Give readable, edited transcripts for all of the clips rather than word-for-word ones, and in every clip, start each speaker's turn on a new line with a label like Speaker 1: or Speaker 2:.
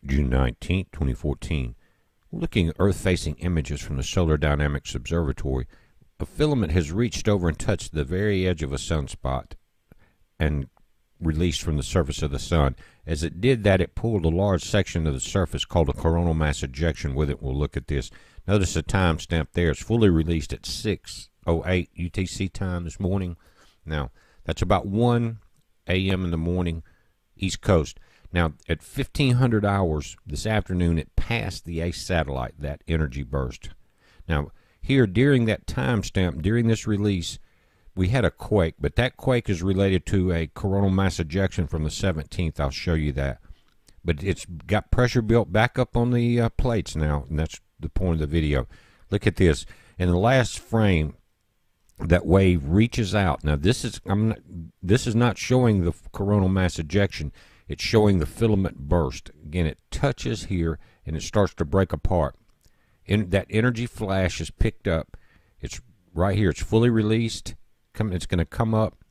Speaker 1: June 19th, 2014. Looking at Earth-facing images from the Solar Dynamics Observatory, a filament has reached over and touched the very edge of a sunspot and released from the surface of the sun. As it did that, it pulled a large section of the surface called a coronal mass ejection with it. We'll look at this. Notice the timestamp there. It's fully released at 6:08 UTC time this morning. Now, that's about 1 a.m. in the morning, East Coast. Now, at 1500 hours this afternoon, it passed the ACE satellite, that energy burst. Now, here, during that timestamp, during this release, we had a quake, but that quake is related to a coronal mass ejection from the 17th. I'll show you that. But it's got pressure built back up on the plates now, and that's the point of the video. Look at this. In the last frame, that wave reaches out. Now, this is not showing the coronal mass ejection. It's showing the filament burst. Again, it touches here, and it starts to break apart. That energy flash is picked up. It's right here. It's fully released. It's going to come up,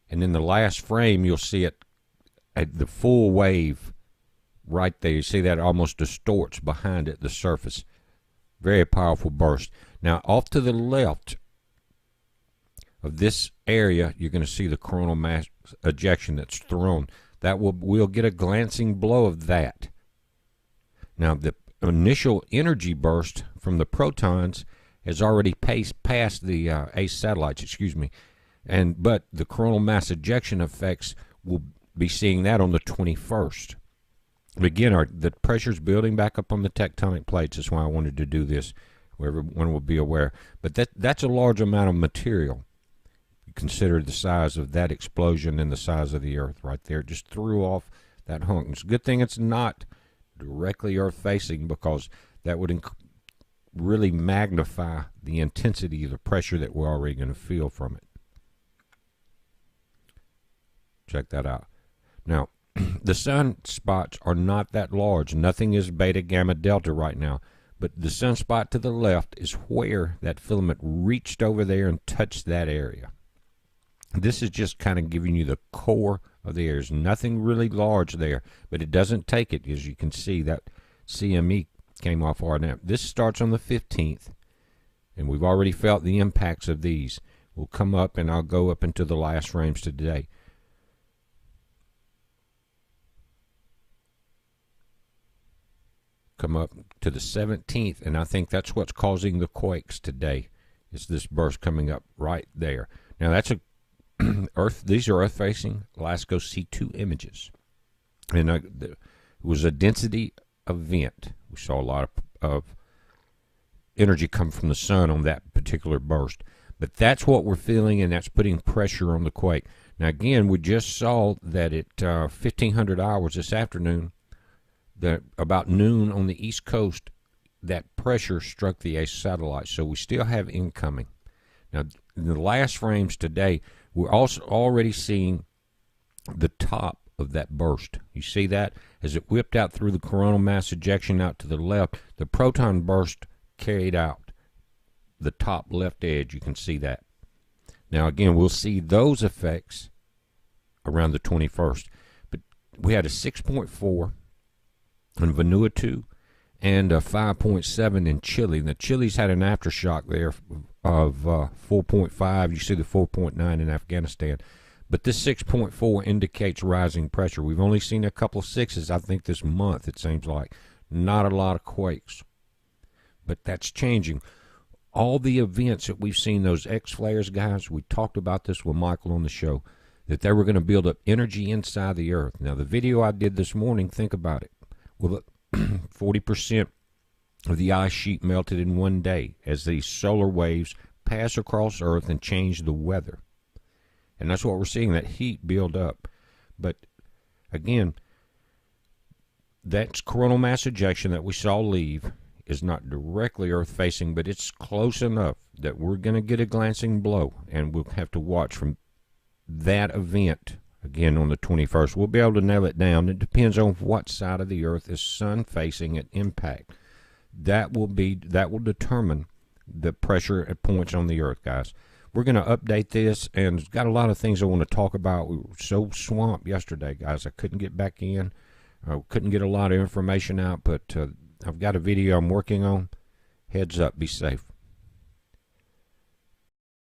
Speaker 1: and in the last frame, you'll see it at the full wave right there. You see that almost distorts behind it, the surface. Very powerful burst. Now, off to the left of this area, you're going to see the coronal mass ejection that's thrown. We'll get a glancing blow of that. Now, the initial energy burst from the protons has already passed the ACE satellites, but the coronal mass ejection effects, we'll be seeing that on the 21st. Again, the pressure's building back up on the tectonic plates. That's why I wanted to do this, where everyone will be aware. But that's a large amount of material. You consider the size of that explosion and the size of the Earth right there. It just threw off that hunk. It's a good thing it's not directly Earth-facing, because that would really magnify the intensity of the pressure that we're already going to feel from it. Check that out. Now, the sunspots are not that large. Nothing is beta, gamma, delta right now. But the sunspot to the left is where that filament reached over there and touched that area. This is just kind of giving you the core of the area. There's nothing really large there, but it doesn't take it. As you can see, that CME came off hard. Now, this starts on the 15th, and we've already felt the impacts of these. We'll come up, and I'll go up into the last frames today. Come up to the 17th, and I think that's what's causing the quakes today, is this burst coming up right there. Now, that's a Earth. These are Earth-facing LASCO C2 images, and it was a density event. We saw a lot of energy come from the sun on that particular burst. But that's what we're feeling, and that's putting pressure on the quake. Now, again, we just saw that at 1500 hours this afternoon, that about noon on the East Coast, that pressure struck the ACE satellite. So we still have incoming. Now, in the last frames today, we're also already seeing the top of that burst. You see that? As it whipped out through the coronal mass ejection out to the left, the proton burst carried out the top left edge. You can see that. Now, again, we'll see those effects around the 21st. But we had a 6.4 in Vanuatu and a 5.7 in Chile. Now, Chile's had an aftershock there of 4.5. You see the 4.9 in Afghanistan. But this 6.4 indicates rising pressure. We've only seen a couple of sixes, I think, this month, it seems like. Not a lot of quakes. But that's changing. All the events that we've seen, those X flares, guys, we talked about this with Michael on the show, that they were going to build up energy inside the Earth. Now, the video I did this morning, think about it. Well, 40% of the ice sheet melted in one day as these solar waves pass across Earth and change the weather. And that's what we're seeing, that heat build up. But, again, that coronal mass ejection that we saw leave is not directly Earth-facing, but it's close enough that we're going to get a glancing blow, and we'll have to watch from that event again on the 21st. We'll be able to nail it down. It depends on what side of the Earth is sun-facing at impact. That will determine the pressure at points on the Earth, guys. We're going to update this, and got a lot of things I want to talk about. We were so swamped yesterday, guys. I couldn't get back in. Couldn't get a lot of information out, but I've got a video I'm working on. Heads up, be safe.